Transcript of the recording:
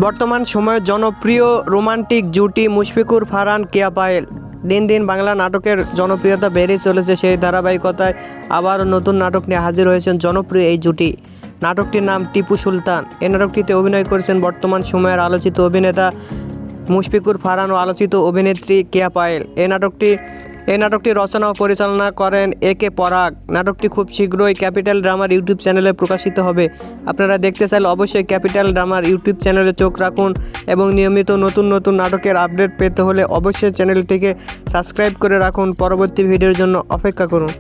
বর্তমান সময়ে জনপ্রিয় রোমান্টিক জুটি মুশফিকুর ফারহান কেয়া পায়েল। দিন দিন বাংলা নাটকের জনপ্রিয়তা বেড়েই চলেছে। সেই ধারাবাহিকতায় আবারও নতুন নাটক নিয়ে হাজির হয়েছেন জনপ্রিয় এই জুটি। নাটকটির নাম টিপু সুলতান। এই নাটকটিতে অভিনয় করেছেন বর্তমান সময়ের আলোচিত অভিনেতা মুশফিকুর ফারহান ও আলোচিত অভিনেত্রী কেয়া পায়েল। এই নাটকটি রচনা ও পরিচালনা করেন একে পরাগ। নাটকটি খুব শীঘ্রই ক্যাপিটাল ড্রামার ইউটিউব চ্যানেলে প্রকাশিত হবে। আপনারা দেখতে চাইলে অবশ্যই ক্যাপিটাল ড্রামার ইউটিউব চ্যানেলে চোখ রাখুন এবং নিয়মিত নতুন নাটকের আপডেট পেতে হলে অবশ্যই চ্যানেলটিকে সাবস্ক্রাইব করে রাখুন। পরবর্তী ভিডিওর জন্য অপেক্ষা করুন।